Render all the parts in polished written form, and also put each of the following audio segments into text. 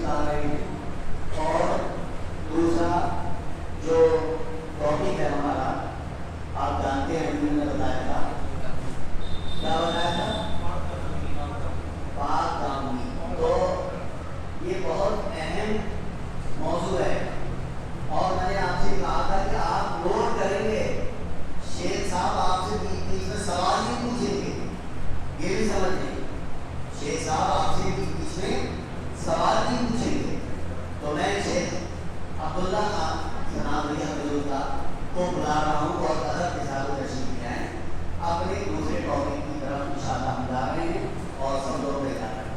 بتا رہے ہیں. اور دوسرا جو ٹاپک ہے ہمارا آپ جانتے ہیں انہوں نے بتایا تھا, کیا بتایا تھا؟ پاک دامنی. تو یہ بہت اہم موضوع ہے اور میں نے آپ سے کہا تھا کہ آپ نوٹ کریں گے. شیخ صاحب آپ سے بیچ میں سوال نہیں پوچھیں گے, یہ بھی سمجھ لیں. شیخ صاحب آپ سے بیچ میں سوال نہیں پوچھیں گے. تو میں شیخ عبداللہ خان سنابری حفظ کو بلا رہا ہوں اور ادب کے ساتھ تشریف لے آئیں. اپنے دوسرے ٹاپک کی طرف انشاءاللہ ہم جا رہے ہیں اور سب لوگ لے جا رہے ہیں.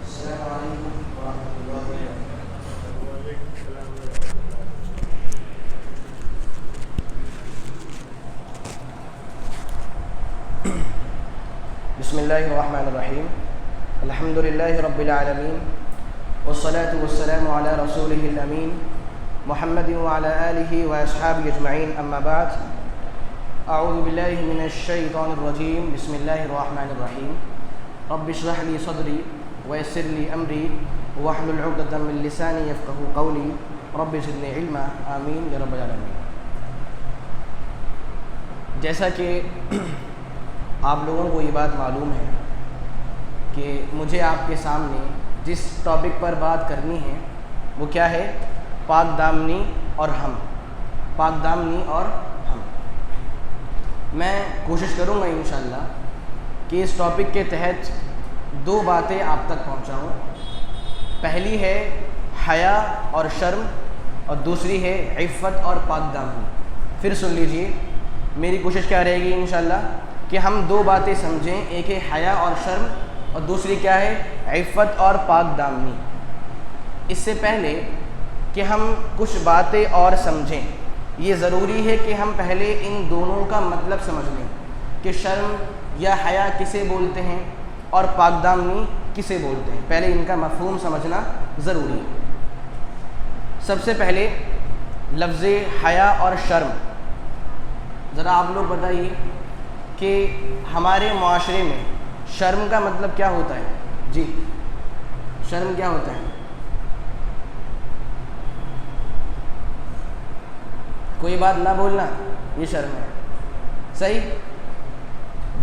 السلام علیکم ورحمۃ اللہ وبرکاتہ. بسم اللہ الرحمن الرحیم. الحمد للہ رب العالمین والصلاة والسلام علی رسولہ الامین محمد وعلی آلہ واصحابہ اجمعین. اما بعد, اعوذ باللہ من الشیطان الرجیم. بسم اللہ الرحمن الرحیم. رب اشرح لی صدری ویسر لی امری واحلل عقدۃ من لسانی یفقہوا قولی رب زدنی علما. آمین یا رب العالمین. جیسا کہ آپ لوگوں کو یہ بات معلوم ہے کہ مجھے آپ کے سامنے جس ٹاپک پر بات کرنی ہے وہ کیا ہے؟ پاک دامنی اور ہم. پاک دامنی اور ہم. میں کوشش کروں گا انشاءاللہ کہ اس ٹاپک کے تحت دو باتیں آپ تک پہنچاؤں. پہلی ہے حیا اور شرم اور دوسری ہے عفت اور پاک دامنی. پھر سن لیجئے, میری کوشش کیا رہے گی انشاءاللہ کہ ہم دو باتیں سمجھیں. ایک ہے حیا اور شرم اور دوسری کیا ہے؟ عفت اور پاک دامنی. اس سے پہلے کہ ہم کچھ باتیں اور سمجھیں, یہ ضروری ہے کہ ہم پہلے ان دونوں کا مطلب سمجھ لیں کہ شرم یا حیا کسے بولتے ہیں اور پاک دامنی کسے بولتے ہیں. پہلے ان کا مفہوم سمجھنا ضروری ہے. سب سے پہلے لفظ حیا اور شرم, ذرا آپ لوگ بتائیے کہ ہمارے معاشرے میں شرم کا مطلب کیا ہوتا ہے؟ جی, شرم کیا ہوتا ہے؟ کوئی بات نہ بولنا, یہ شرم ہے. صحیح؟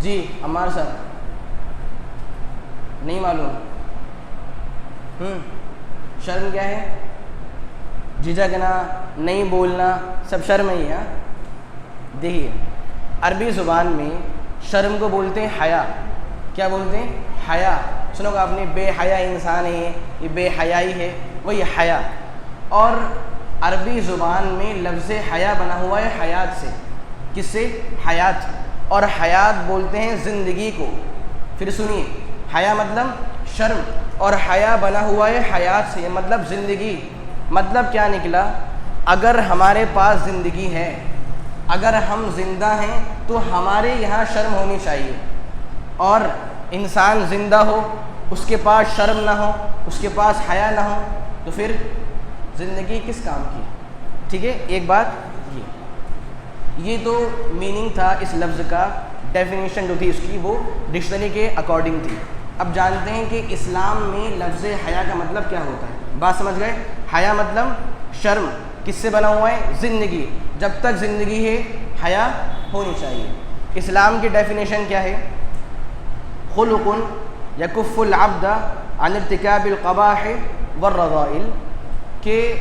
جی عمار صاحب, نہیں معلوم؟ شرم کیا ہے؟ جھجکنا, نہیں بولنا, سب شرم ہی ہے. دیکھیے, عربی زبان میں شرم کو بولتے ہیں حیا. کیا بولتے ہیں؟ حیا. سنو گا آپ نے, بے حیا انسان ہے, یہ بے حیائی ہے, وہی حیا. اور عربی زبان میں لفظ حیا بنا ہوا ہے حیات سے. کس سے؟ حیات. اور حیات بولتے ہیں زندگی کو. پھر سنیے, حیا مطلب شرم اور حیا بنا ہوا ہے حیات سے, مطلب زندگی. مطلب کیا نکلا؟ اگر ہمارے پاس زندگی ہے, اگر ہم زندہ ہیں تو ہمارے یہاں شرم ہونی چاہیے. اور انسان زندہ ہو, اس کے پاس شرم نہ ہو, اس کے پاس حیا نہ ہو, تو پھر زندگی کس کام کی؟ ٹھیک ہے, ایک بات یہ تو میننگ تھا اس لفظ کا. ڈیفینیشن جو تھی اس کی وہ ڈکشنری کے اکارڈنگ تھی. اب جانتے ہیں کہ اسلام میں لفظ حیا کا مطلب کیا ہوتا ہے. بات سمجھ گئے؟ حیا مطلب شرم, کس سے بنا ہوا ہے؟ زندگی. جب تک زندگی ہے حیا ہونی چاہیے. اسلام کی ڈیفینیشن کیا ہے؟ خلق یکف العبد عن ارتکاب القباح والرذائل, کہ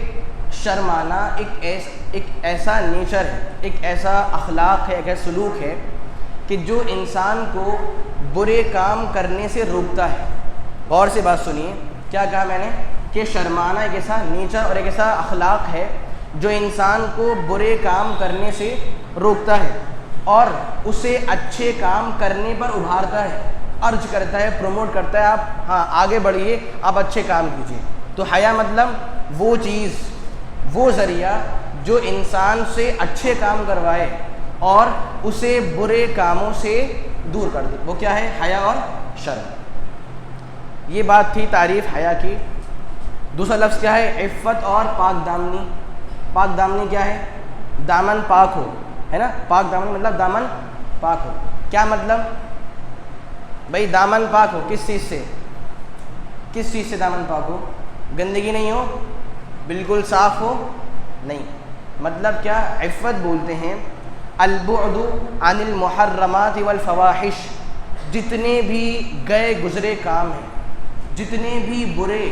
شرمانا ایک ایسا نیچر ہے, ایک ایسا اخلاق ہے, ایک ایسا سلوک ہے کہ جو انسان کو برے کام کرنے سے روکتا ہے. غور سے بات سنیے, کیا کہا میں نے؟ کہ شرمانا ایک ایسا نیچر اور ایک ایسا اخلاق ہے جو انسان کو برے کام کرنے سے روکتا ہے اور اسے اچھے کام کرنے پر ابھارتا ہے, ارج کرتا ہے, پروموٹ کرتا ہے, آپ ہاں آگے بڑھیے, آپ اچھے کام کیجیے. تو حیا مطلب وہ چیز, وہ ذریعہ جو انسان سے اچھے کام کروائے اور اسے برے کاموں سے دور کر دے. وہ کیا ہے؟ حیا اور شرم. یہ بات تھی تعریف حیا کی. دوسرا لفظ کیا ہے؟ عفت اور پاک دامنی. پاک دامنی کیا ہے؟ دامن پاک ہو، ہے نا، پاک دامن مطلب دامن پاک ہو. کیا مطلب بھائی دامن پاک ہو؟ کس چیز سے؟ کس چیز سے دامن پاک ہو؟ گندگی نہیں ہو، بالکل صاف ہو؟ نہیں. مطلب کیا؟ عفت بولتے ہیں البعد عن المحرمات والفواحش. جتنے بھی گئے گزرے کام ہیں، جتنے بھی برے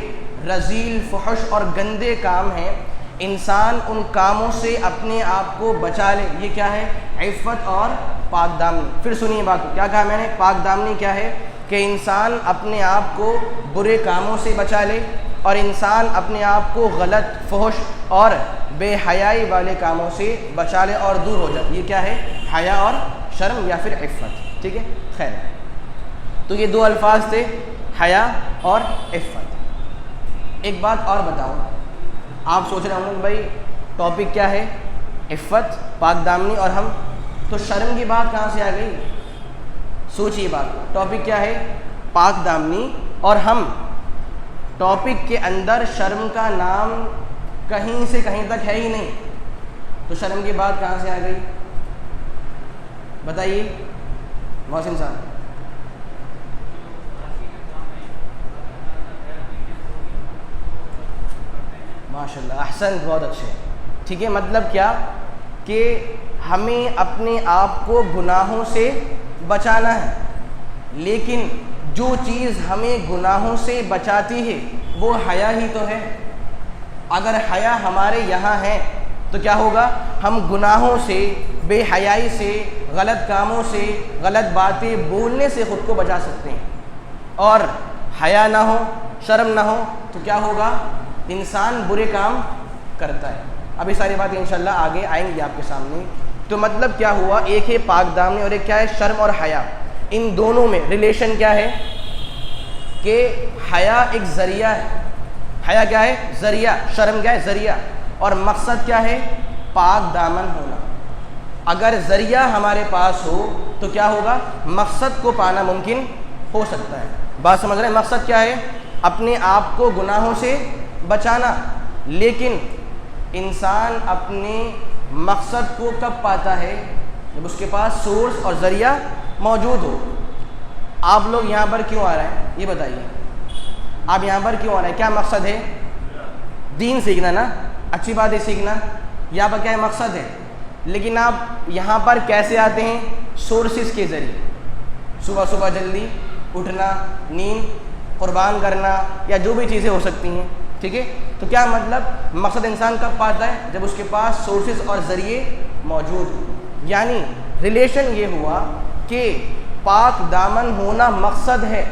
رذیل فحش اور گندے کام ہیں، انسان ان کاموں سے اپنے آپ کو بچا لے. یہ کیا ہے؟ عفت اور پاک دامنی. پھر سنیے بات کو، کیا کہا میں نے؟ پاک دامنی کیا ہے؟ کہ انسان اپنے آپ کو برے کاموں سے بچا لے اور انسان اپنے آپ کو غلط فحش اور بے حیائی والے کاموں سے بچا لے اور دور ہو جائے. یہ کیا ہے؟ حیا اور شرم یا پھر عفت. ٹھیک ہے، خیر. تو یہ دو الفاظ تھے، حیا اور عفت. ایک بات اور بتاؤ، آپ سوچ رہے ہوں گے بھائی ٹاپک کیا ہے؟ عفت، پاک دامنی، اور ہم تو شرم کی بات کہاں سے آ گئی؟ سوچیے بات، ٹاپک کیا ہے؟ پاک دامنی، اور ہم ٹاپک کے اندر شرم کا نام کہیں سے کہیں تک ہے ہی نہیں. تو شرم کی بات کہاں سے آ گئی؟ بتائیے محسن صاحب. ماشاء اللہ، احسن، بہت اچھے. ٹھیک ہے، مطلب کیا کہ ہمیں اپنے آپ کو گناہوں سے بچانا ہے، لیکن جو چیز ہمیں گناہوں سے بچاتی ہے وہ حیا ہی تو ہے. اگر حیا ہمارے یہاں ہے تو کیا ہوگا؟ ہم گناہوں سے، بے حیائی سے، غلط کاموں سے، غلط باتیں بولنے سے خود کو بچا سکتے ہیں. اور حیا نہ ہو، شرم نہ ہو تو کیا ہوگا؟ انسان برے کام کرتا ہے. اب یہ ساری باتیں انشاءاللہ آگے آئیں گی آپ کے سامنے. تو مطلب کیا ہوا؟ ایک ہے پاک دامنی اور ایک کیا ہے؟ شرم اور حیا. ان دونوں میں ریلیشن کیا ہے؟ کہ حیا ایک ذریعہ ہے. حیا کیا ہے؟ ذریعہ. شرم کیا ہے؟ ذریعہ. اور مقصد کیا ہے؟ پاک دامن ہونا. اگر ذریعہ ہمارے پاس ہو تو کیا ہوگا؟ مقصد کو پانا ممکن ہو سکتا ہے. بات سمجھ رہے ہیں؟ مقصد کیا ہے؟ اپنے آپ کو گناہوں سے بچانا. لیکن انسان اپنے مقصد کو کب پاتا ہے؟ جب اس کے پاس سورس اور ذریعہ موجود ہو. آپ لوگ یہاں پر کیوں آ رہے ہیں یہ بتائیے؟ آپ یہاں پر کیوں آ رہے ہیں؟ کیا مقصد ہے؟ دین سیکھنا نا، اچھی بات ہے سیکھنا. یہاں پر کیا ہے؟ مقصد ہے. لیکن آپ یہاں پر کیسے آتے ہیں؟ سورسز کے ذریعے. صبح صبح جلدی اٹھنا، نیند قربان کرنا، یا جو بھی چیزیں ہو سکتی ہیں. ٹھیک ہے، تو کیا مطلب مقصد انسان کب پاتا ہے؟ جب اس کے پاس سورسز اور ذریعے موجود ہو. یعنی ریلیشن یہ ہوا کہ پاک دامن ہونا مقصد ہے.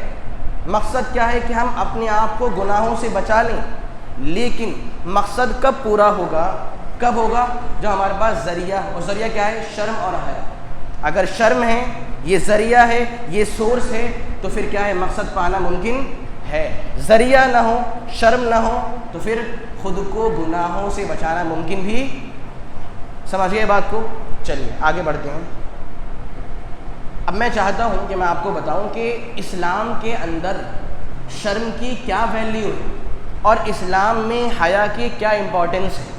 مقصد کیا ہے؟ کہ ہم اپنے آپ کو گناہوں سے بچا لیں. لیکن مقصد کب پورا ہوگا؟ کب ہوگا؟ جو ہمارے پاس ذریعہ. اور ذریعہ کیا ہے؟ شرم اور حیا. اگر شرم ہے، یہ ذریعہ ہے، یہ سورس ہے، تو پھر کیا ہے؟ مقصد پانا ممکن ہے. ذریعہ نہ ہو، شرم نہ ہو تو پھر خود کو گناہوں سے بچانا ممکن بھی. سمجھیے بات کو. چلیے آگے بڑھتے ہیں. اب میں چاہتا ہوں کہ میں آپ کو بتاؤں کہ اسلام کے اندر شرم کی کیا ویلیو ہے اور اسلام میں حیا کی کیا امپورٹنس ہے.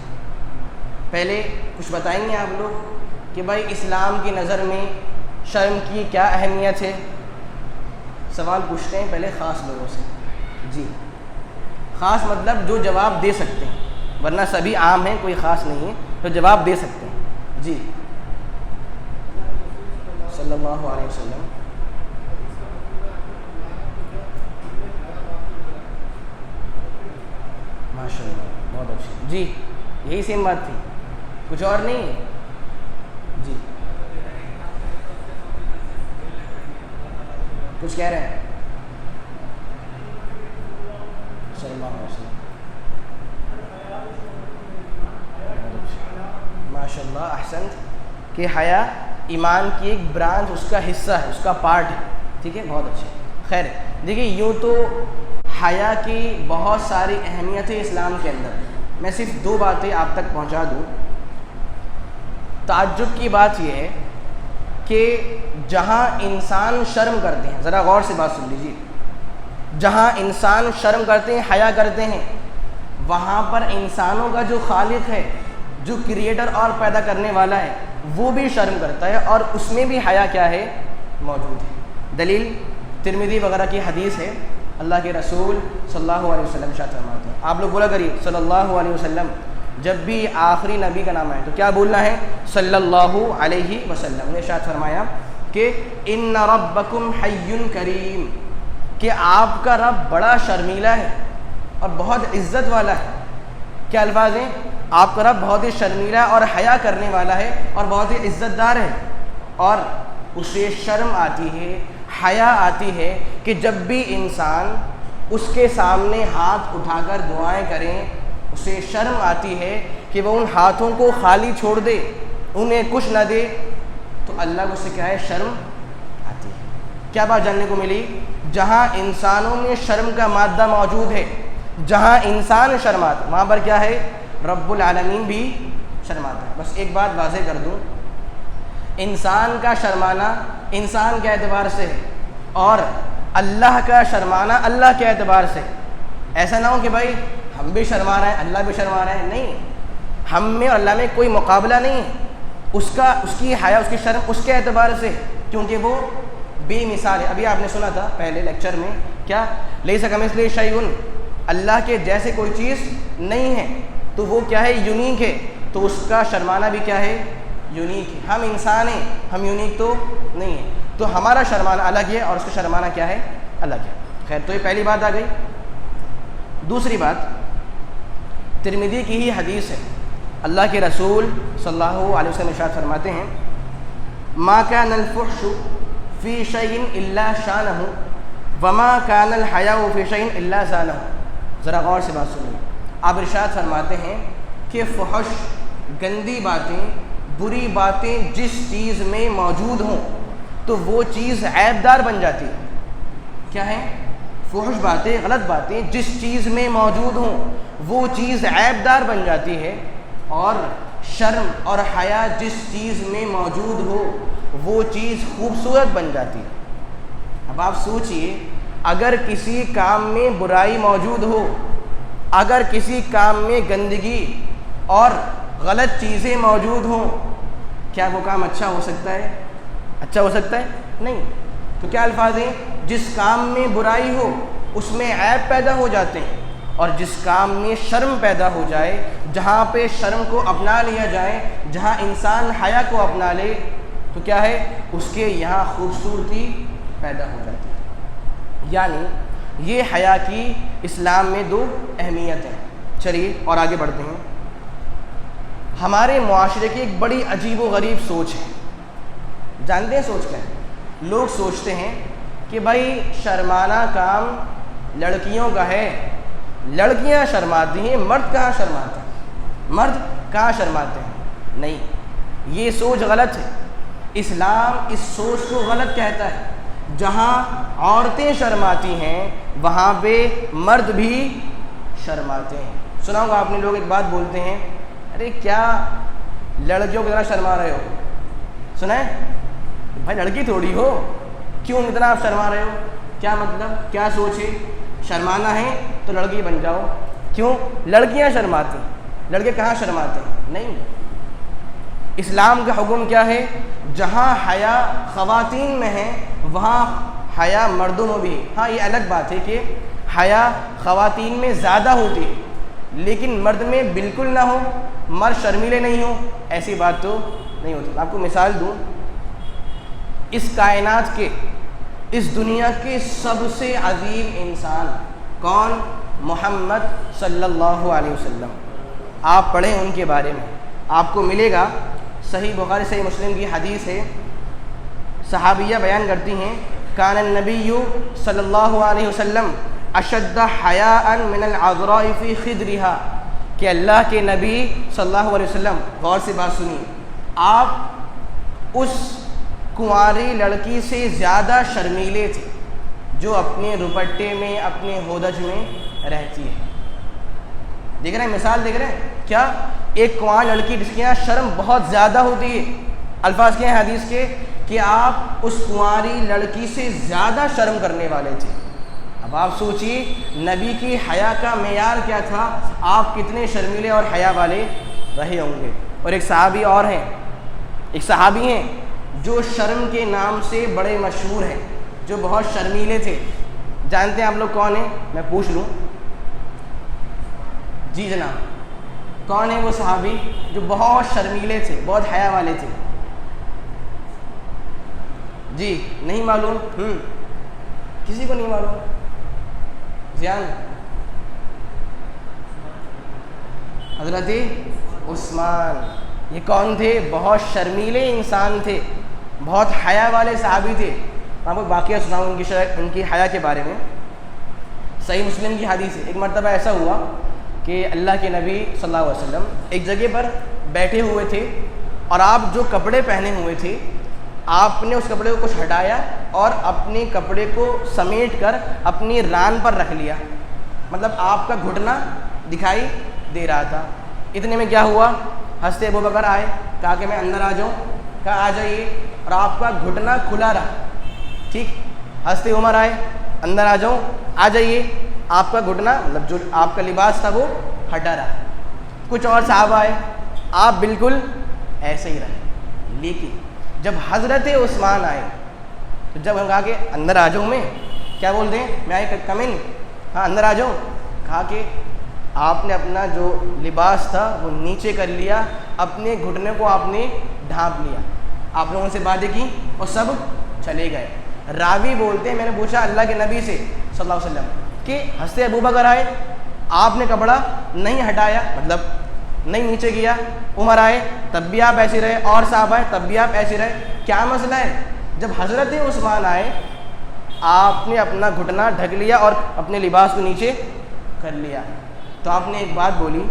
پہلے کچھ بتائیں گے آپ لوگ کہ بھائی اسلام کی نظر میں شرم کی کیا اہمیت ہے. سوال پوچھتے ہیں پہلے خاص لوگوں سے. جی، خاص مطلب جو جواب دے سکتے ہیں، ورنہ سبھی عام ہیں، کوئی خاص نہیں ہے، تو جواب دے سکتے ہیں. جی، صلی اللہ علیہ وسلم. ماشاء اللہ، بہت اچھی. جی، یہی سیم بات تھی، کچھ اور نہیں. جی، کچھ کہہ رہے ہیں؟ صلی اللہ علیہ وسلم. ماشاء اللہ، احسنت. کہ حیا ایمان کی ایک برانچ، اس کا حصہ ہے، اس کا پارٹ ہے. ٹھیک ہے، بہت اچھے. خیر دیکھیے، یوں تو حیا کی بہت ساری اہمیت ہے اسلام کے اندر. میں صرف دو باتیں آپ تک پہنچا دوں. تعجب کی بات یہ ہے کہ جہاں انسان شرم کرتے ہیں، ذرا غور سے بات سن لیجیے، جہاں انسان شرم کرتے ہیں، حیا کرتے ہیں، وہاں پر انسانوں کا جو خالق ہے، جو کریٹر اور پیدا کرنے والا ہے وہ بھی شرم کرتا ہے اور اس میں بھی حیا کیا ہے؟ موجود ہے۔ دلیل ترمذی وغیرہ کی حدیث ہے، اللہ کے رسول صلی اللہ علیہ وسلم ارشاد فرماتے ہیں، آپ لوگ بولا کریے صلی اللہ علیہ وسلم، جب بھی آخری نبی کا نام ہے تو کیا بولنا ہے؟ صلی اللہ علیہ وسلم۔ نے ارشاد فرمایا کہ ان ربکم حی کریم، کہ آپ کا رب بڑا شرمیلا ہے اور بہت عزت والا ہے۔ کیا الفاظ ہیں؟ آپ کا رب بہت ہی شرمیلا اور حیا کرنے والا ہے اور بہت ہی عزت دار ہے، اور اسے شرم آتی ہے، حیا آتی ہے کہ جب بھی انسان اس کے سامنے ہاتھ اٹھا کر دعائیں کریں، اسے شرم آتی ہے کہ وہ ان ہاتھوں کو خالی چھوڑ دے، انہیں کچھ نہ دے، تو اللہ کو سے کیا ہے؟ شرم آتی ہے۔ کیا بات جاننے کو ملی؟ جہاں انسانوں میں شرم کا مادہ موجود ہے، جہاں انسان شرماتا وہاں پر کیا ہے؟ رب العالمین بھی شرماتا ہے۔ بس ایک بات واضح کر دوں، انسان کا شرمانا انسان کے اعتبار سے ہے اور اللہ کا شرمانا اللہ کے اعتبار سے۔ ایسا نہ ہو کہ بھائی ہم بھی شرما رہے ہیں اللہ بھی شرما رہے ہیں، نہیں، ہم میں اور اللہ میں کوئی مقابلہ نہیں ہے۔ اس کی حیا، اس کی شرم اس کے اعتبار سے، کیونکہ وہ بے مثال ہے۔ ابھی آپ نے سنا تھا پہلے لیکچر میں، کیا لیس کمثلہ شیء، اللہ کے جیسے کوئی چیز نہیں ہے، تو وہ کیا ہے؟ یونیک ہے، تو اس کا شرمانا بھی کیا ہے؟ یونیک ہے۔ ہم انسان ہیں، ہم یونیک تو نہیں ہیں، تو ہمارا شرمانا الگ ہے اور اس کا شرمانا کیا ہے؟ الگ ہے۔ خیر، تو یہ پہلی بات آ گئی۔ دوسری بات ترمذی کی ہی حدیث ہے، اللہ کے رسول صلی اللہ علیہ وسلم ارشاد فرماتے ہیں ما کان الفحش فی شیء الا شانہ وما کان الحیاء فی شیء الا زانہ۔ ذرا غور سے بات سنیے، آپ ارشاد فرماتے ہیں کہ فحش، گندی باتیں، بری باتیں جس چیز میں موجود ہوں تو وہ چیز عیب دار بن جاتی ہے۔ کیا ہے؟ فحش باتیں، غلط باتیں جس چیز میں موجود ہوں وہ چیز عیب دار بن جاتی ہے، اور شرم اور حیا جس چیز میں موجود ہو وہ چیز خوبصورت بن جاتی ہے۔ اب آپ سوچئے، اگر کسی کام میں برائی موجود ہو، اگر کسی کام میں گندگی اور غلط چیزیں موجود ہوں، کیا وہ کام اچھا ہو سکتا ہے؟ اچھا ہو سکتا ہے؟ نہیں۔ تو کیا الفاظ ہیں؟ جس کام میں برائی ہو اس میں عیب پیدا ہو جاتے ہیں، اور جس کام میں شرم پیدا ہو جائے، جہاں پہ شرم کو اپنا لیا جائے، جہاں انسان حیا کو اپنا لے، تو کیا ہے؟ اس کے یہاں خوبصورتی پیدا ہو جاتی ہے۔ یعنی یہ حیا کی اسلام میں دو اہمیت ہیں۔ چلیے اور آگے بڑھتے ہیں۔ ہمارے معاشرے کی ایک بڑی عجیب و غریب سوچ ہے، جانتے ہیں سوچ کیا ہے؟ لوگ سوچتے ہیں کہ بھائی شرمانا کام لڑکیوں کا ہے، لڑکیاں شرماتی ہیں، مرد کہاں شرماتے ہیں؟ مرد کہاں شرماتے ہیں؟ نہیں، یہ سوچ غلط ہے۔ اسلام اس سوچ کو غلط کہتا ہے۔ جہاں عورتیں شرماتی ہیں وہاں پہ مرد بھی شرماتے ہیں۔ سنا ہوگا آپ نے، لوگ ایک بات بولتے ہیں، ارے کیا لڑکیوں کی طرح شرما رہے ہو؟ سنا ہے؟ بھائی لڑکی تھوڑی ہو، کیوں اتنا آپ شرما رہے ہو؟ کیا مطلب، کیا سوچ ہے؟ شرمانا ہے تو لڑکی بن جاؤ۔ کیوں؟ لڑکیاں شرماتی ہیں، لڑکے کہاں شرماتے ہیں؟ نہیں۔ اسلام کا حکم کیا ہے؟ جہاں حیا خواتین میں ہے وہاں حیا مردوں میں بھی ہے۔ ہاں یہ الگ بات ہے کہ حیا خواتین میں زیادہ ہوتی ہے، لیکن مرد میں بالکل نہ ہو، مرد شرمیلے نہیں ہو، ایسی بات تو نہیں ہوتی۔ آپ کو مثال دوں، اس کائنات کے، اس دنیا کے سب سے عظیم انسان کون؟ محمد صلی اللہ علیہ وسلم۔ آپ پڑھیں ان کے بارے میں، آپ کو ملے گا، صحیح بخاری صحیح مسلم کی حدیث ہے، صحابیہ بیان کرتی ہیں کان النبی صلی اللہ علیہ وسلم اشد حیاء من العذراء فی خدرها، کہ اللہ کے نبی صلی اللہ علیہ وسلم، غور سے بات سنیے، آپ اس کنواری لڑکی سے زیادہ شرمیلے تھے جو اپنے دوپٹے میں، اپنے ہودج میں رہتی ہے۔ دیکھ رہے ہیں مثال، دیکھ رہے ہیں کیا؟ ایک کنوار لڑکی جس کے یہاں شرم بہت زیادہ ہوتی ہے، الفاظ کیا ہیں حدیث کے کہ آپ اس کنواری لڑکی سے زیادہ شرم کرنے والے تھے۔ اب آپ سوچیے نبی کی حیا کا معیار کیا تھا، آپ کتنے شرمیلے اور حیا والے رہے ہوں گے. اور ایک صحابی اور ہیں, ایک صحابی ہیں جو شرم کے نام سے بڑے مشہور ہیں, جو بہت شرمیلے تھے. جانتے ہیں آپ لوگ کون ہیں؟ میں پوچھ لوں. جی جناب, کون ہے وہ صحابی جو بہت شرمیلے تھے, بہت حیا والے تھے؟ جی نہیں معلوم؟ کسی کو نہیں معلوم؟ زیان, حضرت عثمان. یہ کون تھے؟ بہت شرمیلے انسان تھے, بہت حیا والے صحابی تھے. میں آپ کو واقعہ سناؤں ان کی حیا کے بارے میں. صحیح مسلم کی حدیث ہے. ایک مرتبہ ایسا ہوا کہ اللہ کے نبی صلی اللہ علیہ وسلم ایک جگہ پر بیٹھے ہوئے تھے, اور آپ جو کپڑے پہنے ہوئے تھے آپ نے اس کپڑے کو کچھ ہٹایا اور اپنے کپڑے کو سمیٹ کر اپنی ران پر رکھ لیا. مطلب آپ کا گھٹنا دکھائی دے رہا تھا. اتنے میں کیا ہوا؟ حضرت ابوبکر آئے, کہا کہ میں اندر آ جاؤں. کہا آ جائیے, اور آپ کا گھٹنا کھلا رہا. ٹھیک. حضرت عمر آئے, اندر آ جاؤں. آ جائیے, آپ کا گھٹنا مطلب جو آپ کا لباس تھا وہ ہٹا رہا. کچھ اور صحابہ آئے, آپ بالکل ایسے ہی رہے. لیکن جب حضرت عثمان آئے تو جب ہم کہا کہ اندر آ جاؤں, میں کیا بولتے ہیں, میں آئی کم ان, ہاں اندر آ جاؤں. کہا کہ آپ نے اپنا جو لباس تھا وہ نیچے کر لیا, اپنے گھٹنے کو آپ نے ڈھانپ لیا. آپ لوگوں سے باتیں کی اور سب چلے گئے. راوی بولتے ہیں میں نے پوچھا اللہ کے نبی سے صلی اللہ علیہ وسلم کہ حضرت ابوبکر آئے, آپ نے کپڑا نہیں ہٹایا, مطلب نہیں نیچے کیا. عمر آئے تب بھی آپ ایسے رہے, اور صاحب آئے تب بھی آپ ایسے رہے. کیا مسئلہ ہے؟ جب حضرت عثمان آئے آپ نے اپنا گھٹنا ڈھک لیا اور اپنے لباس کو نیچے کر لیا. تو آپ نے ایک بات بولی,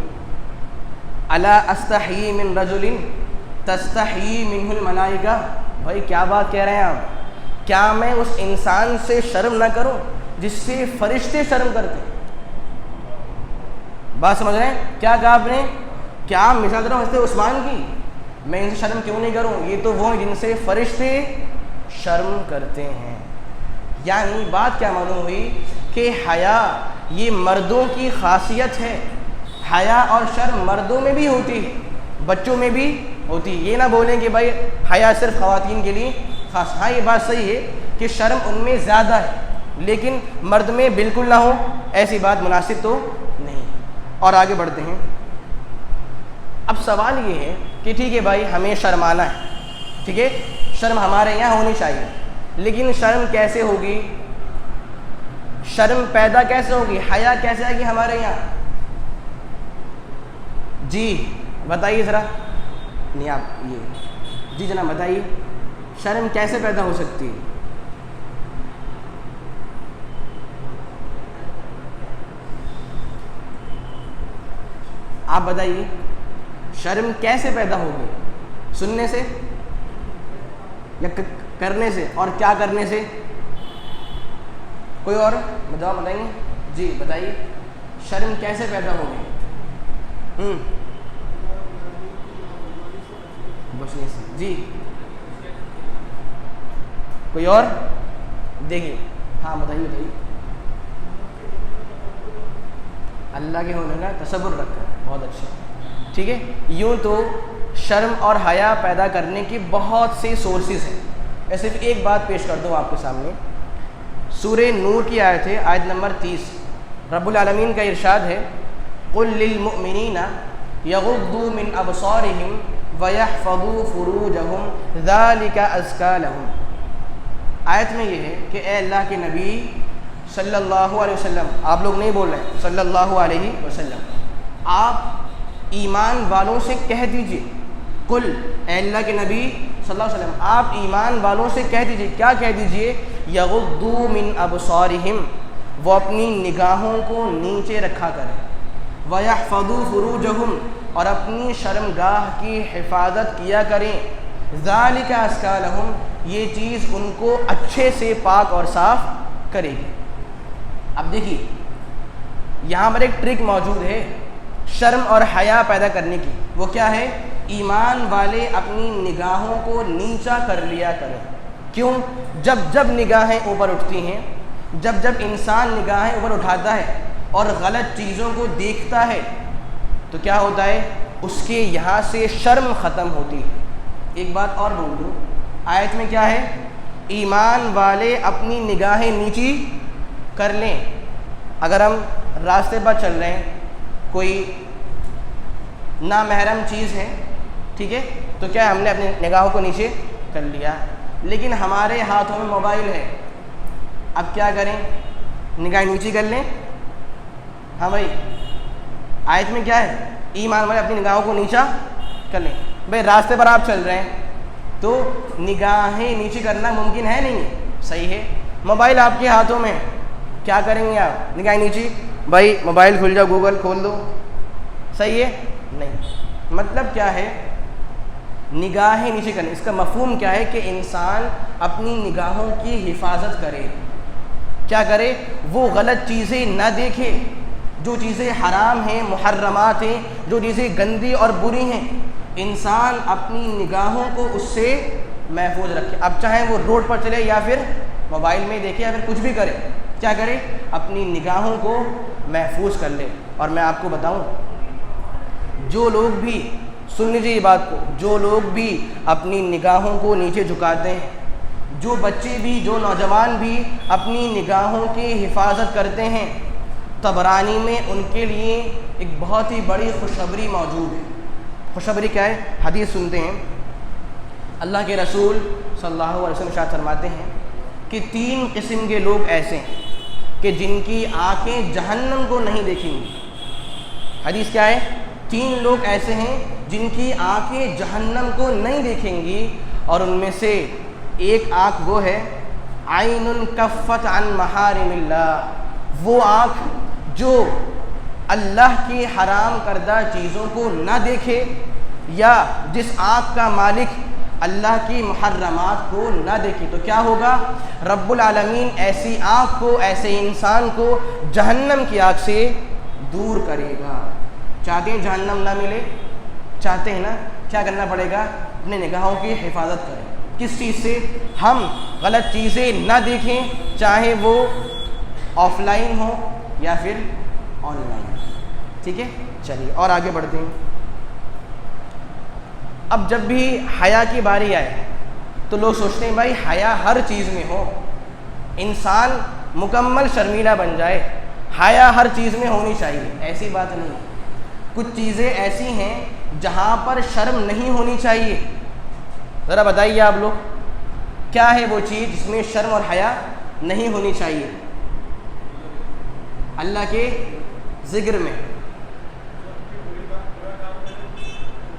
الا استحیی من رجل تستحیی منہ الملائکہ. بھائی کیا بات کہہ رہے ہیں آپ؟ کیا میں اس انسان سے شرم نہ کروں جس سے فرشتے شرم کرتے؟ بات سمجھ رہے ہیں؟ کیا کہا آپ نے؟ کیا مثال دے رہا ہوں حضرت عثمان کی, میں ان سے شرم کیوں نہیں کروں؟ یہ تو وہ ہیں جن سے فرشتے شرم کرتے ہیں. یعنی بات کیا معلوم ہوئی کہ حیا یہ مردوں کی خاصیت ہے. حیا اور شرم مردوں میں بھی ہوتی ہے, بچوں میں بھی ہوتی ہے. یہ نہ بولیں کہ بھائی حیا صرف خواتین کے لیے خاص. ہاں یہ بات صحیح ہے کہ شرم ان میں زیادہ ہے, لیکن مرد میں بالکل نہ ہو ایسی بات مناسب تو نہیں. اور آگے بڑھتے ہیں. اب سوال یہ ہے کہ ٹھیک ہے بھائی ہمیں شرمانا ہے, ٹھیک ہے, شرم ہمارے یہاں ہونی چاہیے, لیکن شرم کیسے ہوگی؟ شرم پیدا کیسے ہوگی؟ حیا کیسے آئے گی ہمارے یہاں؟ جی بتائیے ذرا. نہیں آپ یہ جی جناب بتائیے, شرم کیسے پیدا ہو سکتی ہے؟ آپ بتائیے, شرم کیسے پیدا ہوگی؟ سننے سے یا کرنے سے؟ اور کیا کرنے سے؟ کوئی اور بتائیں گے؟ جی بتائیے, شرم کیسے پیدا ہوگی؟ بچنے سے. جی کوئی اور؟ دیکھیے, ہاں بتائیے بتائیے. اللہ کے ہونے کا تصور رکھا, بہت اچھا. ٹھیک ہے, یوں تو شرم اور حیا پیدا کرنے کی بہت سے سورسز ہیں. میں صرف ایک بات پیش کر دوں آپ کے سامنے. سورہ نور کی آیت ہے, آیت نمبر 30. رب العالمین کا ارشاد ہے, قل للمؤمنین یغضوا من ابصارہم ویحفظوا فروجہم ذالک ازکی لہم. آیت میں یہ ہے کہ اے اللہ کے نبی صلی اللہ علیہ وسلم, آپ لوگ نہیں بول رہے ہیں, صلی اللہ علیہ وسلم, آپ ایمان والوں سے کہہ دیجئے, قل اے اللہ کے نبی صلی اللہ علیہ وسلم آپ ایمان والوں سے کہہ دیجئے. کیا کہہ دیجئے؟ یغضوا من ابصارہم, وہ اپنی نگاہوں کو نیچے رکھا کریں. ویحفظوا فروجہم, اور اپنی شرمگاہ کی حفاظت کیا کریں. ذالک ازکی لہم, یہ چیز ان کو اچھے سے پاک اور صاف کرے گی. اب دیکھیے یہاں پر ایک ٹرک موجود ہے شرم اور حیا پیدا کرنے کی. وہ کیا ہے؟ ایمان والے اپنی نگاہوں کو نیچا کر لیا کریں. کیوں؟ جب جب نگاہیں اوپر اٹھتی ہیں, جب جب انسان نگاہیں اوپر اٹھاتا ہے اور غلط چیزوں کو دیکھتا ہے تو کیا ہوتا ہے؟ اس کے یہاں سے شرم ختم ہوتی ہے۔ ایک بات اور بول دوں، آیت میں کیا ہے؟ ایمان والے اپنی نگاہیں نیچی کر لیں۔ اگر ہم راستے پر چل رہے ہیں، کوئی نامحرم چیز ہے، ٹھیک ہے، تو کیا ہم نے اپنی نگاہوں کو نیچے کر لیا، لیکن ہمارے ہاتھوں میں موبائل ہے، اب کیا کریں؟ نگاہیں نیچی کر لیں؟ ہاں بھائی، آیت میں کیا ہے؟ ایمان والے اپنی نگاہوں کو نیچا کر لیں۔ بھائی راستے پر آپ چل رہے ہیں تو نگاہیں نیچی کرنا ممکن ہے نہیں، صحیح ہے؟ موبائل آپ کے ہاتھوں میں، کیا کریں گے آپ؟ نگاہیں نیچی؟ بھائی موبائل کھول جاؤ، گوگل کھول دو، صحیح ہے؟ نہیں۔ مطلب کیا ہے نگاہیں نیچے کرنے؟ اس کا مفہوم کیا ہے کہ انسان اپنی نگاہوں کی حفاظت کرے۔ کیا کرے؟ وہ غلط چیزیں نہ دیکھے، جو چیزیں حرام ہیں، محرمات ہیں، جو چیزیں گندی اور بری ہیں، انسان اپنی نگاہوں کو اس سے محفوظ رکھے۔ اب چاہے وہ روڈ پر چلے یا پھر موبائل میں دیکھے یا پھر کچھ بھی کرے، کیا کرے؟ اپنی نگاہوں کو محفوظ کر لے۔ اور میں آپ کو بتاؤں، جو لوگ بھی، سن لیجیے یہ بات کو، جو لوگ بھی اپنی نگاہوں کو نیچے جھکاتے ہیں، جو بچے بھی، جو نوجوان بھی اپنی نگاہوں کی حفاظت کرتے ہیں، طبرانی میں ان کے لیے ایک بہت ہی بڑی خوشخبری موجود ہے۔ خوشخبری کیا ہے؟ حدیث سنتے ہیں، اللہ کے رسول صلی اللہ علیہ وسلم ارشاد فرماتے ہیں کہ 3 قسم کے لوگ ایسے ہیں کہ جن کی آنکھیں جہنم کو نہیں دیکھیں گی۔ حدیث کیا ہے؟ 3 لوگ ایسے ہیں جن کی آنکھیں جہنم کو نہیں دیکھیں گی، اور ان میں سے ایک آنکھ وہ ہے عین کفت عن محارم اللہ، وہ آنکھ جو اللہ کی حرام کردہ چیزوں کو نہ دیکھے، یا جس آنکھ کا مالک اللہ کی محرمات کو نہ دیکھے۔ تو کیا ہوگا؟ رب العالمین ایسی آنکھ کو، ایسے انسان کو جہنم کی آنکھ سے دور کرے گا۔ چاہتے ہیں جہنم نہ ملے؟ چاہتے ہیں نا؟ کیا کرنا پڑے گا؟ اپنے نگاہوں کی حفاظت کریں۔ کس چیز سے؟ ہم غلط چیزیں نہ دیکھیں، چاہے وہ آف لائن ہو یا پھر آن لائن، ٹھیک ہے؟ چلیے اور آگے بڑھتے ہیں۔ اب جب بھی حیا کی باری آئے تو لوگ سوچتے ہیں بھائی حیا ہر چیز میں ہو، انسان مکمل شرمیلا بن جائے، حیا ہر چیز میں ہونی چاہیے، ایسی بات نہیں۔ کچھ چیزیں ایسی ہیں جہاں پر شرم نہیں ہونی چاہیے۔ ذرا بتائیے آپ لوگ، کیا ہے وہ چیز جس میں شرم اور حیا نہیں ہونی چاہیے؟ اللہ کے ذکر میں،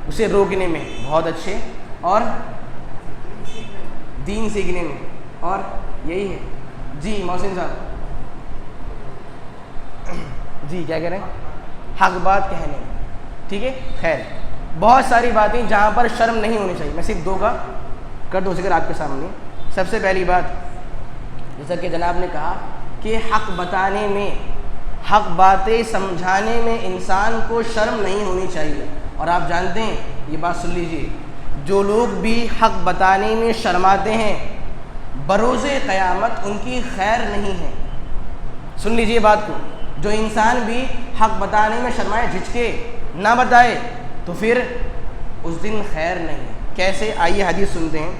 اسے روکنے میں، بہت اچھے، اور دین سیکھنے میں، اور یہی ہے جی محسن صاحب جی کیا کہہ رہے ہیں؟ حق بات کہنے میں، ٹھیک ہے؟ خیر، بہت ساری باتیں جہاں پر شرم نہیں ہونی چاہیے۔ میں صرف 2 کا کر دوں ذکر آپ کے سامنے۔ سب سے پہلی بات، جیسا کہ جناب نے کہا کہ حق بتانے میں، حق باتیں سمجھانے میں انسان کو شرم نہیں ہونی چاہیے۔ اور آپ جانتے ہیں، یہ بات سن لیجیے، جو لوگ بھی حق بتانے میں شرماتے ہیں، بروز قیامت ان کی خیر نہیں ہے۔ سن لیجیے بات کو، جو انسان بھی حق بتانے میں شرمائے، جھجکے، نہ بتائے، تو پھر اس دن خیر نہیں ہے۔ کیسے؟ آئیے حدیث سنتے ہیں۔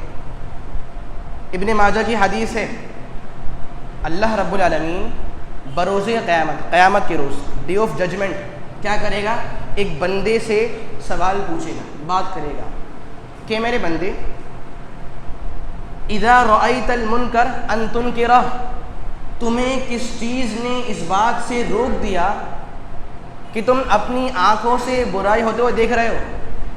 ابن ماجہ کی حدیث ہے، اللہ رب العالمین بروز قیامت، قیامت کے روز، ڈے آف ججمنٹ، کیا کرے گا؟ ایک بندے سے سوال پوچھے گا، بات کرے گا کہ میرے بندے، اذا رأیت المنکر ان تنکرہ، تمہیں کس چیز نے اس بات سے روک دیا کہ تم اپنی آنکھوں سے برائی ہوتے ہوئے دیکھ رہے ہو،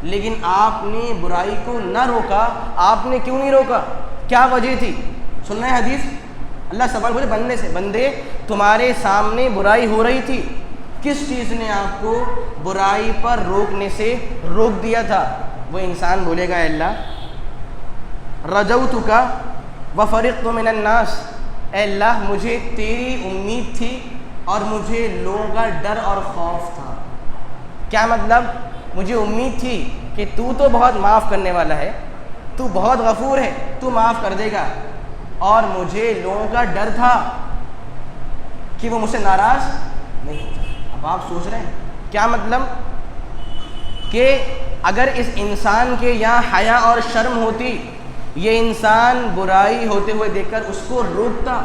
لیکن آپ نے برائی کو نہ روکا؟ آپ نے کیوں نہیں روکا؟ کیا وجہ تھی؟ سننا ہے حدیث۔ اللہ سوال پوچھے بندے سے، بندے تمہارے سامنے برائی ہو رہی تھی، کس چیز نے آپ کو برائی پر روکنے سے روک دیا تھا؟ وہ انسان بولے گا، اے اللہ، رجوتک وفرقت من الناس، اے اللہ مجھے تیری امید تھی اور مجھے لوگوں کا ڈر اور خوف تھا۔ کیا مطلب؟ مجھے امید تھی کہ تو بہت معاف کرنے والا ہے، تو بہت غفور ہے، تو معاف کر دے گا، اور مجھے لوگوں کا ڈر تھا کہ وہ مجھ سے ناراض نہیں ہو جائے۔ اب آپ سوچ رہے ہیں کیا مطلب؟ کہ اگر اس انسان کے یہاں حیا اور شرم ہوتی، یہ انسان برائی ہوتے ہوئے دیکھ کر اس کو روکتا،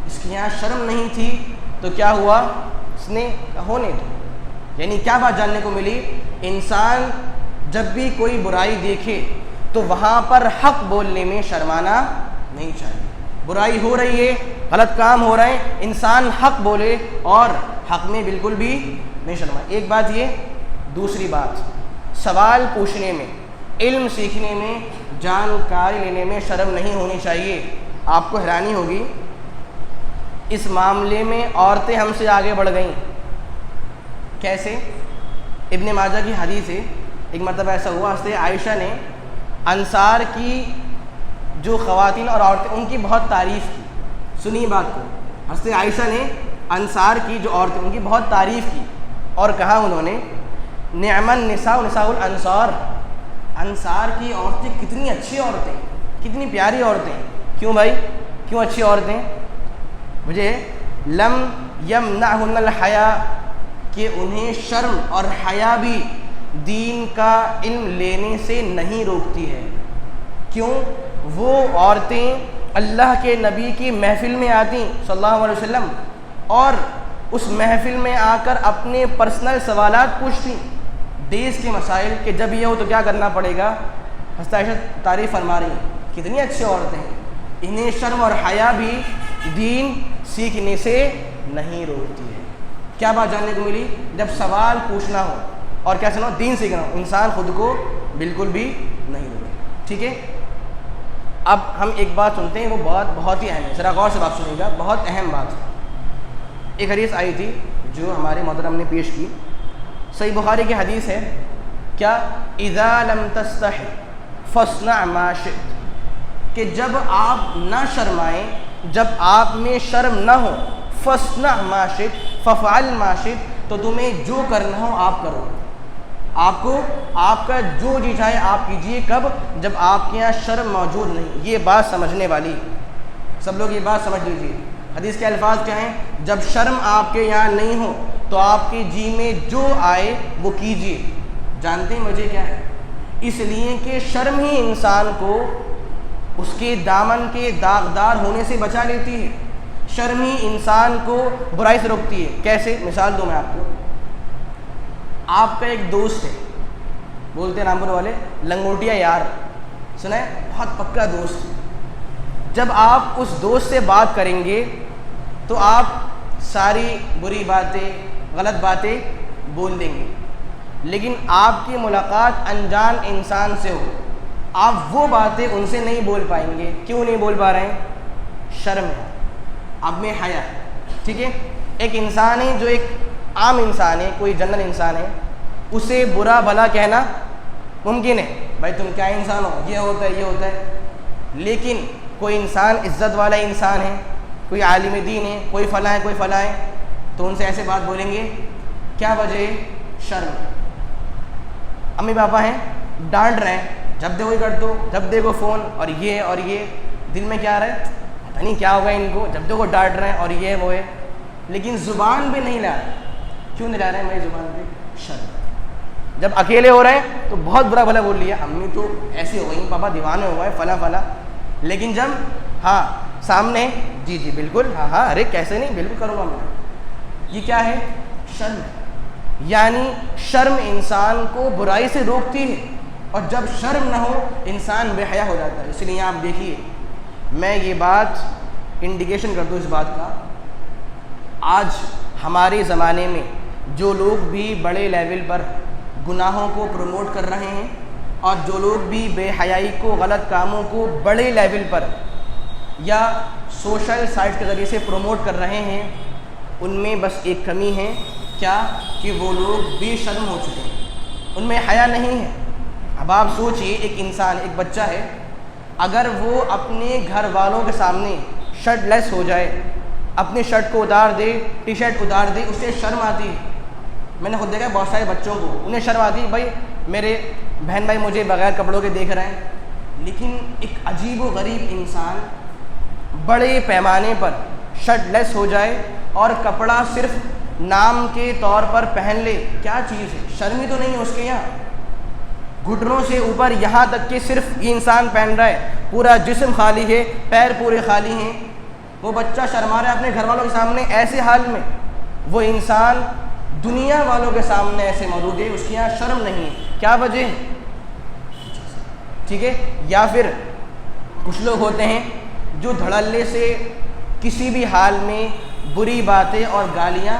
اس کے یہاں شرم نہیں تھی تو کیا ہوا، اس نے ہونے دو. یعنی کیا بات جاننے کو ملی، انسان جب بھی کوئی برائی دیکھے تو وہاں پر حق بولنے میں شرمانا نہیں چاہیے. برائی ہو رہی ہے، غلط کام ہو رہے ہیں، انسان حق بولے اور حق میں بالکل بھی نہیں شرمائے. ایک بات یہ. دوسری بات، سوال پوچھنے میں، علم سیکھنے میں، جانکاری لینے میں شرم نہیں ہونی چاہیے. آپ کو حیرانی ہوگی، اس معاملے میں عورتیں ہم سے آگے بڑھ گئیں. کیسے؟ ابن ماجہ کی حدیث ہے، ایک مرتبہ ایسا ہوا، حضرت عائشہ نے انصار کی جو خواتین اور عورتیں ان کی بہت تعریف کی. سنیے بات کو، حضرت عائشہ نے انصار کی جو عورتیں ان کی بہت تعریف کی اور کہا انہوں نے نعم النساء نساء الانصار، انصار کی عورتیں کتنی اچھی عورتیں، کتنی پیاری عورتیں. کیوں بھائی، کیوں اچھی عورتیں؟ مجھے لم یمنعہن الحیا، کہ انہیں شرم اور حیا بھی دین کا علم لینے سے نہیں روکتی ہے. کیوں؟ وہ عورتیں اللہ کے نبی کی محفل میں آتی صلی اللہ علیہ وسلم اور اس محفل میں آ کر اپنے پرسنل سوالات پوچھتی دیس کے مسائل، کہ جب یہ ہو تو کیا کرنا پڑے گا. حضرت عائشہ تعریف فرما رہی ہیں کتنی اچھی عورتیں ہیں، انہیں شرم اور حیا بھی دین سیکھنے سے نہیں روکتی ہے. کیا بات جاننے کو ملی؟ جب سوال پوچھنا ہو اور کیا سنا دین سیکھنا ہو، انسان خود کو بالکل بھی نہیں روکے. ٹھیک ہے، اب ہم ایک بات سنتے ہیں، وہ بہت ہی اہم ہے، ذرا غور سے بات سنیے گا، بہت اہم بات. ایک حدیث آئی تھی جو ہمارے محترم نے پیش کی، صحیح بخاری کی حدیث ہے. کیا؟ اذا لم تستحی فاصنع ما شئت، کہ جب آپ نہ شرمائیں، جب آپ میں شرم نہ ہو، فاصنع ما شئت ففعل ما شئت، تو تمہیں جو کرنا ہو آپ کرو. آپ کو آپ کا جو جی چاہے آپ کیجئے. کب؟ جب آپ کے یہاں شرم موجود نہیں. یہ بات سمجھنے والی، سب لوگ یہ بات سمجھ لیجیے. حدیث کے الفاظ کیا ہیں؟ جب شرم آپ کے یہاں نہیں ہو تو آپ کے جی میں جو آئے وہ کیجئے. جانتے ہیں وجہ کیا ہے؟ اس لیے کہ شرم ہی انسان کو اس کے دامن کے داغدار ہونے سے بچا لیتی ہے. شرم ہی انسان کو برائی سے روکتی ہے. کیسے؟ مثال دوں میں آپ کو. آپ کا ایک دوست ہے، بولتے ہیں رامپور والے لنگوٹیا یار، سنا ہے؟ بہت پکا دوست. جب آپ اس دوست سے بات کریں گے تو آپ ساری بری باتیں، غلط باتیں بول دیں گے، لیکن آپ کی ملاقات انجان انسان سے ہو، آپ وہ باتیں ان سے نہیں بول پائیں گے. کیوں نہیں بول پا رہے ہیں؟ شرم ہے، آپ میں حیا. ٹھیک ہے، ایک انسان ہے جو ایک عام انسان ہے، کوئی جنرل انسان ہے، اسے برا بھلا کہنا ممکن ہے، بھائی تم کیا انسان ہو، یہ ہوتا ہے یہ ہوتا ہے. لیکن کوئی انسان عزت والا انسان ہے، کوئی عالم دین ہے، کوئی فلاں ہے کوئی فلاں ہے، تو ان سے ایسے بات بولیں گے. کیا وجہ ہے؟ شرم. امی پاپا ہیں، ڈانٹ رہے ہیں، جب دیکھو یہ کر دو، جب دیکھو فون، اور یہ دل میں کیا آ رہا ہے؟ پتہ نہیں کیا ہوگا ان کو، جب دیکھو ڈانٹ رہے ہیں اور یہ وہ ہے، لیکن زبان پہ نہیں لا رہے. کیوں نہیں لا رہے ہیں میری زبان پہ؟ شرم. جب اکیلے ہو رہے ہیں تو بہت برا بھلا بول لیا، امی تو ایسی ہو گئی، پاپا دیوانے ہو گئے، فلاں فلاں. لیکن جب سامنے جی بالکل ارے کیسے نہیں، بالکل کروں گا میں. یہ کیا ہے؟ شرم. یعنی شرم انسان کو برائی سے روکتی ہے، اور جب شرم نہ ہو انسان بے حیا ہو جاتا ہے. اس لیے آپ دیکھیے، میں یہ بات انڈیکیشن کر دوں اس بات کا، آج ہمارے زمانے میں جو لوگ بھی بڑے لیول پر گناہوں کو پروموٹ کر رہے ہیں اور جو لوگ بھی بے حیائی کو، غلط کاموں کو بڑے لیول پر یا سوشل سائٹ کے ذریعے سے پروموٹ کر رہے ہیں، ان میں بس ایک کمی ہے. کیا؟ کہ وہ لوگ بے شرم ہو چکے ہیں، ان میں حیا نہیں ہے. اب آپ سوچئے، ایک انسان، ایک بچہ ہے، اگر وہ اپنے گھر والوں کے سامنے شرٹ لیس ہو جائے، اپنی شرٹ کو اتار دے، ٹی شرٹ اتار دے، اسے شرم آتی ہے. میں نے خود دیکھا بہت سارے بچوں کو، انہیں شرم آتی ہے، بھائی میرے بہن بھائی مجھے بغیر کپڑوں کے دیکھ رہے ہیں. لیکن ایک عجیب و غریب انسان بڑے پیمانے پر شرٹ لیس ہو جائے اور کپڑا صرف نام کے طور پر پہن لے، کیا چیز ہے؟ شرم ہی تو نہیں ہے اس کے یہاں. گھٹنوں سے اوپر یہاں تک کہ صرف یہ انسان پہن رہا ہے، پورا جسم خالی ہے، پیر پورے خالی ہیں، وہ بچہ شرما رہا ہے اپنے گھر والوں کے سامنے ایسے حال میں، وہ انسان دنیا والوں کے سامنے ایسے موجود ہے، اس کے یہاں شرم نہیں ہے. کیا وجہ ہے؟ ٹھیک ہے. یا پھر کچھ لوگ ہوتے ہیں جو دھڑلے سے کسی بھی حال میں بری باتیں اور گالیاں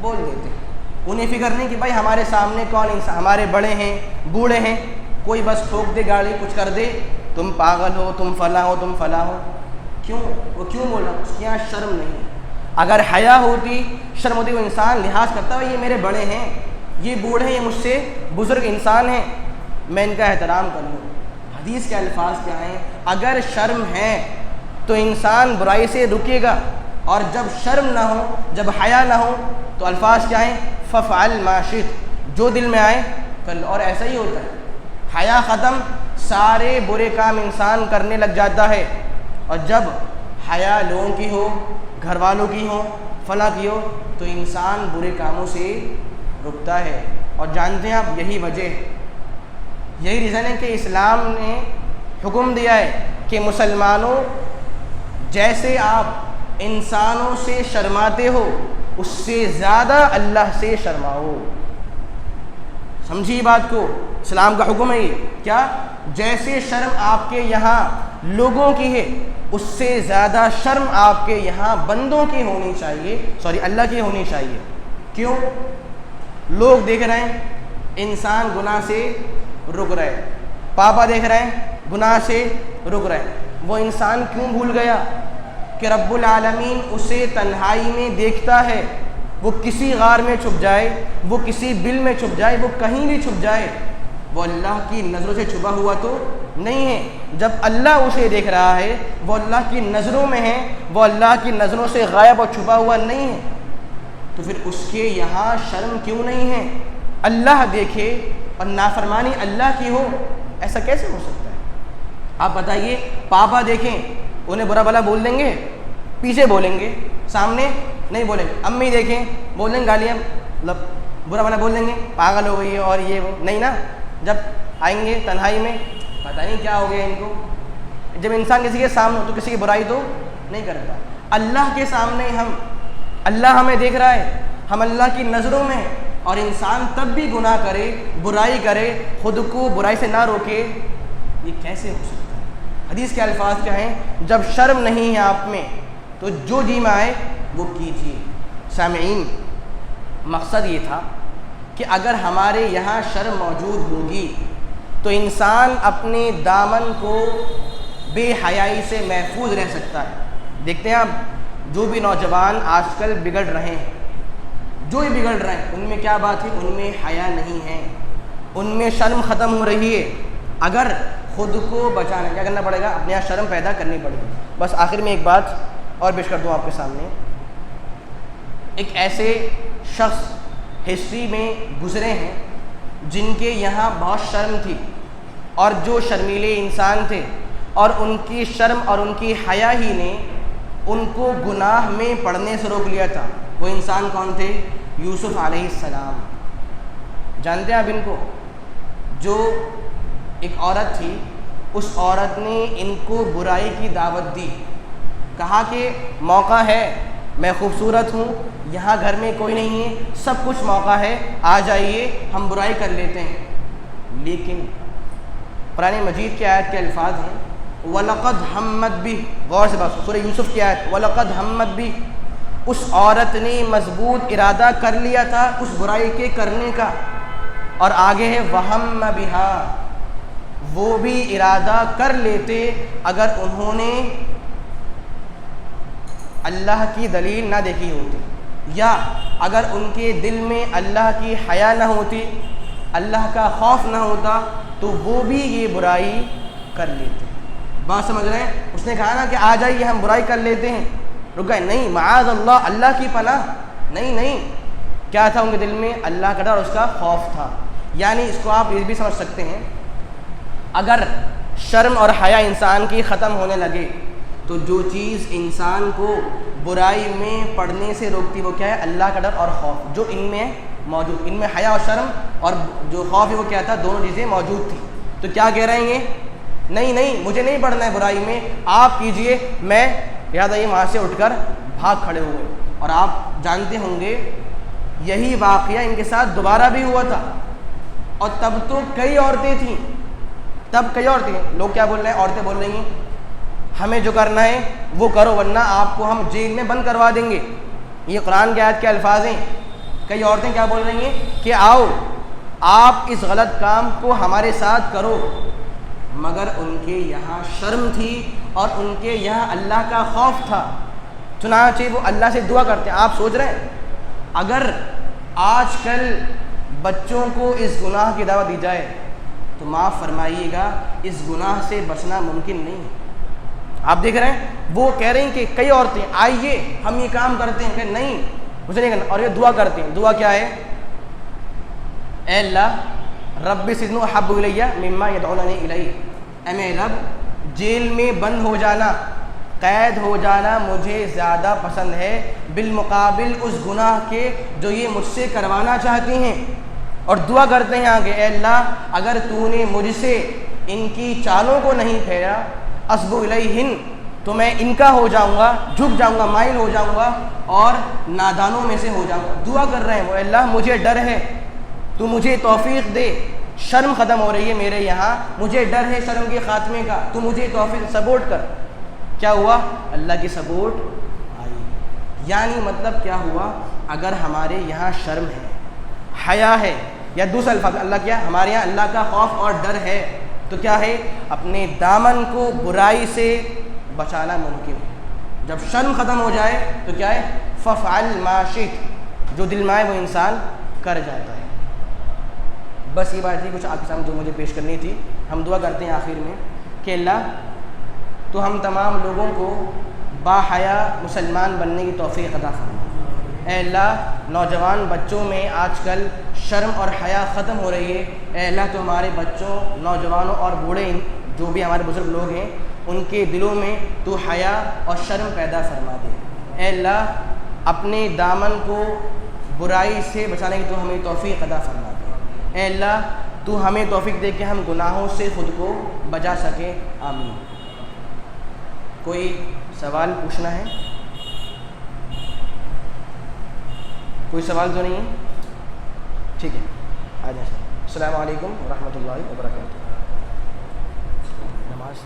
بول دیتے ہیں. انہیں فکر نہیں کہ بھائی ہمارے سامنے کون انسان، ہمارے بڑے ہیں، بوڑھے ہیں، کوئی بس ٹھوک دے گالی، کچھ کر دے، تم پاگل ہو، تم فلاں ہو، تم فلاں ہو. کیوں؟ وہ کیوں بول رہا؟ اس کے یہاں شرم نہیں. اگر حیا ہوتی، شرم ہوتی، وہ انسان لحاظ کرتا ہے یہ میرے بڑے ہیں، یہ بوڑھے ہیں، یہ مجھ سے بزرگ انسان ہیں، میں ان کا احترام کروں. حدیث کے الفاظ کیا ہیں؟ اگر شرم ہے تو انسان برائی سے رکے گا، اور جب شرم نہ ہو، جب حیا نہ ہو تو الفاظ کیا ہیں؟ ففعل ما شئت، جو دل میں آئے کر لو. اور ایسا ہی ہوتا ہے، حیا ختم، سارے برے کام انسان کرنے لگ جاتا ہے. اور جب حیا لوگوں کی ہو، گھر والوں کی ہو، فلاں کی ہو، تو انسان برے کاموں سے رکتا ہے. اور جانتے ہیں آپ یہی وجہ ہے، یہی ریزن ہے کہ اسلام نے حکم دیا ہے کہ مسلمانوں جیسے آپ انسانوں سے شرماتے ہو اس سے زیادہ اللہ سے شرماؤ. سمجھیے بات کو، اسلام کا حکم ہے یہ. کیا؟ جیسے شرم آپ کے یہاں لوگوں کی ہے اس سے زیادہ شرم آپ کے یہاں بندوں کی ہونی چاہیے، اللہ کی ہونی چاہیے. کیوں؟ لوگ دیکھ رہے ہیں انسان گناہ سے رک رہے ہیں، پاپا دیکھ رہے ہیں گناہ سے رک رہے ہیں. وہ انسان کیوں بھول گیا کہ رب العالمین اسے تنہائی میں دیکھتا ہے؟ وہ کسی غار میں چھپ جائے، وہ کسی بل میں چھپ جائے، وہ کہیں بھی چھپ جائے، وہ اللہ کی نظروں سے چھپا ہوا تو نہیں ہے. جب اللہ اسے دیکھ رہا ہے، وہ اللہ کی نظروں میں ہے، وہ اللہ کی نظروں سے غائب اور چھپا ہوا نہیں ہے، تو پھر اس کے یہاں شرم کیوں نہیں ہے؟ اللہ دیکھے اور نافرمانی اللہ کی ہو، ایسا کیسے ہو سکتا ہے؟ آپ بتائیے، پاپا دیکھیں انہیں برا بھلا بول دیں گے؟ پیچھے بولیں گے، سامنے نہیں بولیں گے. امی دیکھیں بول دیں گے گالیاں، مطلب برا بھلا بول دیں گے، پاگل ہو گئی ہے اور یہ وہ، نہیں نا. جب آئیں گے تنہائی میں، پتہ نہیں کیا ہو گیا ان کو. جب انسان کسی کے سامنے ہو تو کسی کی برائی تو نہیں کرتا. اللہ کے سامنے اللہ ہمیں دیکھ رہا ہے، ہم اللہ کی نظروں میں، اور انسان تب بھی گناہ کرے، برائی کرے، خود کو برائی سے نہ روکے، یہ کیسے ہو سکتا ہے؟ حدیث کے الفاظ کیا ہیں؟ جب شرم نہیں ہے آپ میں تو جو جی میں آئے وہ کیجیے. سامعین، مقصد یہ تھا کہ اگر ہمارے یہاں شرم موجود ہوگی تو انسان اپنے دامن کو بے حیائی سے محفوظ رہ سکتا ہے. دیکھتے ہیں آپ جو بھی نوجوان آج کل بگڑ رہے ہیں، جو ہی بگڑ رہے ہیں، ان میں کیا بات ہے؟ ان میں حیا نہیں ہے، ان میں شرم ختم ہو رہی ہے. اگر خود کو بچانا کیا کرنا پڑے گا؟ اپنے یہاں شرم پیدا کرنی پڑے گی. بس آخر میں ایک بات اور پیش کر دوں آپ کے سامنے. ایک ایسے شخص ہسٹری میں گزرے ہیں جن کے یہاں بہت شرم تھی، اور جو شرمیلے انسان تھے، اور ان کی شرم اور ان کی حیا ہی نے ان کو گناہ میں پڑنے سے روک لیا تھا. وہ انسان کون تھے؟ یوسف علیہ السلام. جانتے ہیں آپ ان کو؟ جو ایک عورت تھی، اس عورت نے ان کو برائی کی دعوت دی، کہا کہ موقع ہے، میں خوبصورت ہوں، یہاں گھر میں کوئی نہیں ہے، سب کچھ موقع ہے، آ جائیے ہم برائی کر لیتے ہیں. لیکن قرآن مجید کی آیت کے الفاظ ہیں وَلَقَدْ ہَمَّتْ بِهِ، غور سے بات، سورہ یوسف کی آیت، وَلَقَدْ ہَمَّتْ بِهِ، اس عورت نے مضبوط ارادہ کر لیا تھا اس برائی کے کرنے کا. اور آگے ہے وَهَمَّ بِهَا، وہ بھی ارادہ کر لیتے اگر انہوں نے اللہ کی دلیل نہ دیکھی ہوتی، یا اگر ان کے دل میں اللہ کی حیا نہ ہوتی، اللہ کا خوف نہ ہوتا، تو وہ بھی یہ برائی کر لیتے. بات سمجھ رہے ہیں؟ اس نے کہا نا کہ آ جائیے ہم برائی کر لیتے ہیں، رک گئے. نہیں، معاذ اللہ، اللہ کی پناہ، نہیں. کیا تھا ان کے دل میں؟ اللہ کا ڈر اور اس کا خوف تھا. یعنی اس کو آپ یہ بھی سمجھ سکتے ہیں، اگر شرم اور حیا انسان کی ختم ہونے لگے تو جو چیز انسان کو برائی میں پڑنے سے روکتی وہ کیا ہے؟ اللہ کا ڈر اور خوف، جو ان میں موجود، ان میں حیا اور شرم اور جو خوف ہے وہ کیا تھا؟ دونوں چیزیں موجود تھیں. تو کیا کہہ رہے ہیں یہ؟ نہیں نہیں مجھے نہیں پڑھنا ہے برائی میں، آپ کیجئے، میں یاد آئیے وہاں سے اٹھ کر بھاگ کھڑے ہوئے۔ اور آپ جانتے ہوں گے یہی واقعہ ان کے ساتھ دوبارہ بھی ہوا تھا، اور تب تو کئی عورتیں تھیں، لوگ کیا بول رہے ہیں؟ عورتیں بول رہی ہیں ہمیں جو کرنا ہے وہ کرو ورنہ آپ کو ہم جیل میں بند کروا دیں گے۔ یہ قرآن کی آیت کے الفاظ ہیں۔ کئی عورتیں کیا بول رہی ہیں کہ آؤ آپ اس غلط کام کو ہمارے ساتھ کرو، مگر ان کے یہاں شرم تھی اور ان کے یہاں اللہ کا خوف تھا، چنانچہ وہ اللہ سے دعا کرتے ہیں۔ آپ سوچ رہے ہیں اگر آج کل بچوں کو اس گناہ کی دعوت دی جائے تو معاف فرمائیے گا اس گناہ سے بچنا ممکن نہیں ہے۔ آپ دیکھ رہے ہیں وہ کہہ رہی ہیں کہ کئی عورتیں آئیے ہم یہ کام کرتے ہیں، کہ نہیں مجھے نہیں کرنا، اور یہ دعا کرتے ہیں۔ دعا کیا ہے؟ اے اللہ رب السجن احب الی مما یدعوننی الیہ، اے میرے رب جیل میں بند ہو جانا، قید ہو جانا مجھے زیادہ پسند ہے بالمقابل اس گناہ کے جو یہ مجھ سے کروانا چاہتی ہیں۔ اور دعا کرتے ہیں آگے، اے اللہ اگر تو نے مجھ سے ان کی چالوں کو نہیں پھیرا اسبو الیہن تو میں ان کا ہو جاؤں گا، جھک جاؤں گا، مائل ہو جاؤں گا اور نادانوں میں سے ہو جاؤں گا۔ دعا کر رہے ہیں وہ، اللہ مجھے ڈر ہے تو مجھے توفیق دے، شرم ختم ہو رہی ہے میرے یہاں، مجھے ڈر ہے شرم کے خاتمے کا، تو مجھے توفیق سپورٹ کر۔ کیا ہوا؟ اللہ کی سپورٹ آئی۔ یعنی مطلب کیا ہوا؟ اگر ہمارے یہاں شرم ہے، حیا ہے، یا دوسرا الفاظ اللہ کیا ہمارے یہاں اللہ کا خوف اور ڈر ہے، تو کیا ہے؟ اپنے دامن کو برائی سے بچانا ممکن ہے۔ جب شرم ختم ہو جائے تو کیا ہے؟ ففعل ما شئت، جو دل میں آئے وہ انسان کر جاتا ہے۔ بس یہ بات تھی کچھ آپ کے سامنے جو مجھے پیش کرنی تھی۔ ہم دعا کرتے ہیں آخر میں کہ اللہ تو ہم تمام لوگوں کو باحیا مسلمان بننے کی توفیق عطا فرما۔ اے اللہ نوجوان بچوں میں آج کل شرم اور حیا ختم ہو رہی ہے، اے اللہ تو ہمارے بچوں، نوجوانوں اور بوڑھے جو بھی ہمارے بزرگ لوگ ہیں ان کے دلوں میں تو حیا اور شرم پیدا فرما دے۔ اے اللہ اپنے دامن کو برائی سے بچانے کی تو ہمیں توفیق عطا فرما دے۔ اے اللہ تو ہمیں توفیق دے کہ ہم گناہوں سے خود کو بچا سکیں، آمین۔ کوئی سوال پوچھنا ہے؟ کوئی سوال تو نہیں ہے؟ ٹھیک ہے آ جائیں۔ السلام علیکم ورحمۃ اللہ وبرکاتہ۔ نماز